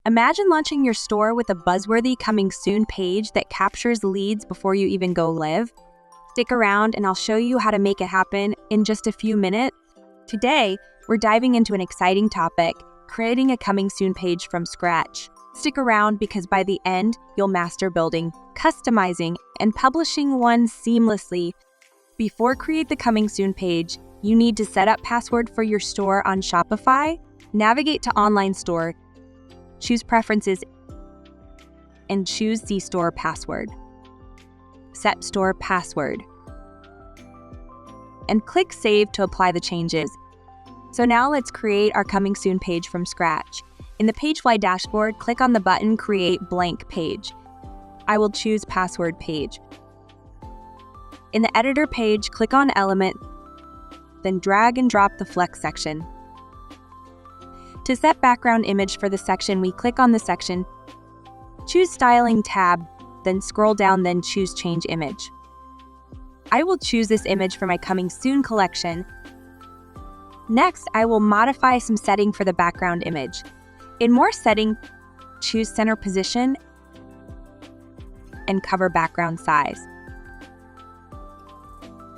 Imagine launching your store with a buzzworthy coming soon page that captures leads before you even go live. Stick around and I'll show you how to make it happen in just a few minutes. Today, we're diving into an exciting topic, creating a coming soon page from scratch. Stick around because by the end, you'll master building, customizing, and publishing one seamlessly. Before create the coming soon page, you need to set up password for your store on Shopify, navigate to online store, choose preferences, and choose the store password. Set store password. And click save to apply the changes. So now let's create our coming soon page from scratch. In the PageFly dashboard, click on the button Create Blank Page. I will choose Password Page. In the editor page, click on Element, then drag and drop the flex section. To set background image for the section, we click on the section, choose Styling tab, then scroll down, then choose Change Image. I will choose this image for my coming soon collection. Next, I will modify some setting for the background image. In More Setting, choose Center Position and cover background size.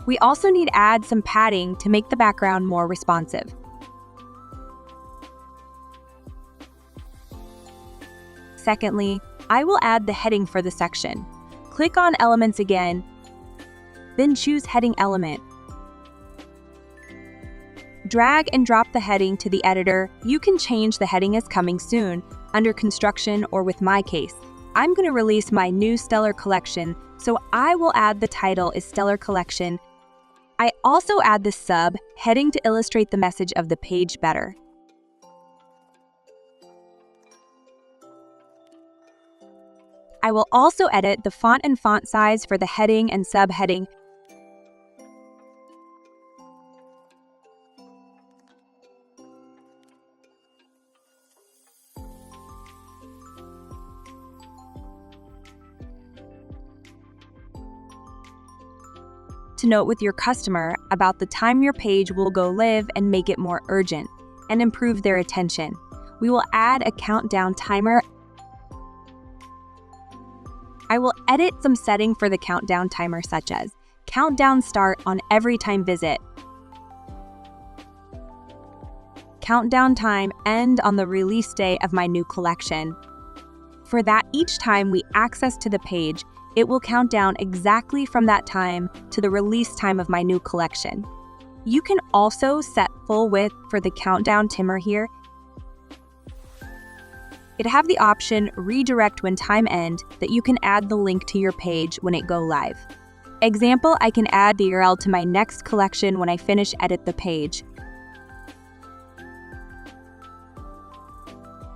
We also need to add some padding to make the background more responsive. Secondly, I will add the heading for the section. Click on Elements again, then choose Heading Element. Drag and drop the heading to the editor. You can change the heading as coming soon, under construction, or with my case. I'm going to release my new Stellar Collection, so I will add the title is Stellar Collection. I also add the sub heading to illustrate the message of the page better. I will also edit the font and font size for the heading and subheading. To note with your customer about the time your page will go live and make it more urgent and improve their attention. We will add a countdown timer. I will edit some setting for the countdown timer, such as countdown start on every time visit, countdown time end on the release day of my new collection. For that, each time we access to the page, it will count down exactly from that time to the release time of my new collection. You can also set full width for the countdown timer here. It have the option redirect when time end that you can add the link to your page when it go live. Example, I can add the URL to my next collection when I finish edit the page.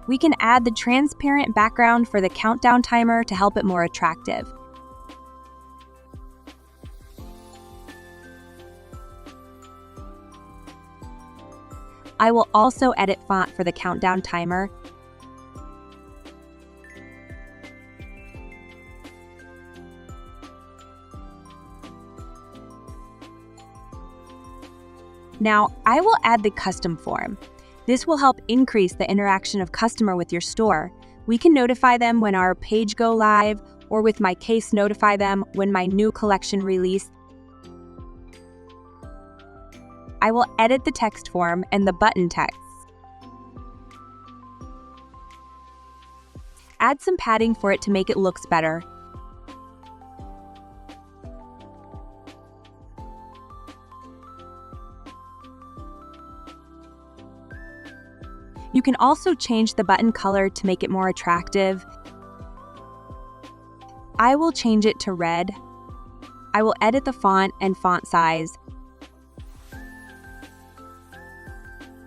We can add the transparent background for the countdown timer to help it more attractive. I will also edit font for the countdown timer. Now, I will add the custom form. This will help increase the interaction of customer with your store. We can notify them when our page go live, or with my case, notify them when my new collection release. I will edit the text form and the button text. Add some padding for it to make it looks better. You can also change the button color to make it more attractive. I will change it to red. I will edit the font and font size.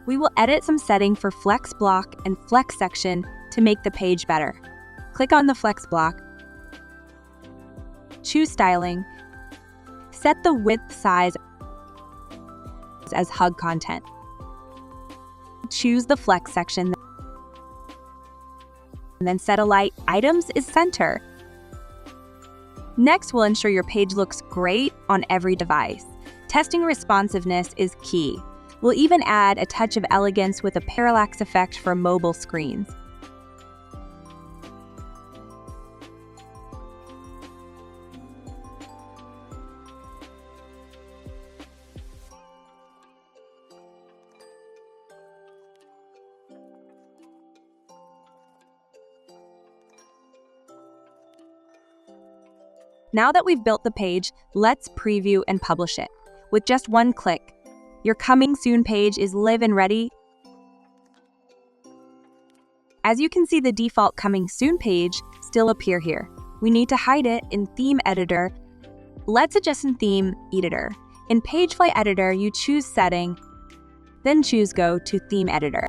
We will edit some setting for flex block and flex section to make the page better. Click on the flex block. Choose styling. Set the width size as hug content. Choose the flex section, and then set alight items is center. Next, we'll ensure your page looks great on every device. Testing responsiveness is key. We'll even add a touch of elegance with a parallax effect for mobile screens. Now that we've built the page, let's preview and publish it. With just one click, your coming soon page is live and ready. As you can see, the default coming soon page still appear here. We need to hide it in Theme Editor. Let's adjust in Theme Editor. In PageFly Editor, you choose Setting, then choose Go to Theme Editor.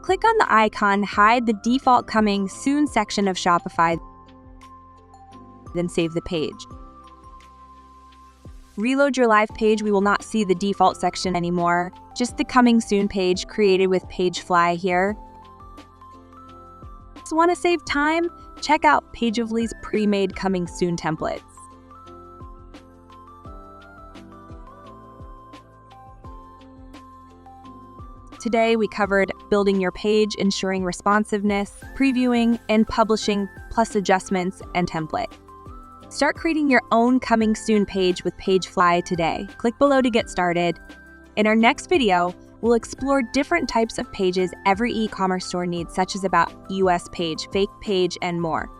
Click on the icon, hide the default coming soon section of Shopify, then save the page. Reload your live page, we will not see the default section anymore, just the coming soon page created with PageFly here. Want to save time? Check out PageFly's pre-made coming soon templates. Today we covered building your page, ensuring responsiveness, previewing, and publishing, plus adjustments and template. Start creating your own coming soon page with PageFly today. Click below to get started. In our next video, we'll explore different types of pages every e-commerce store needs, such as About US page, Fake page, and more.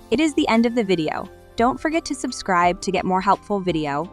It is the end of the video. Don't forget to subscribe to get more helpful video.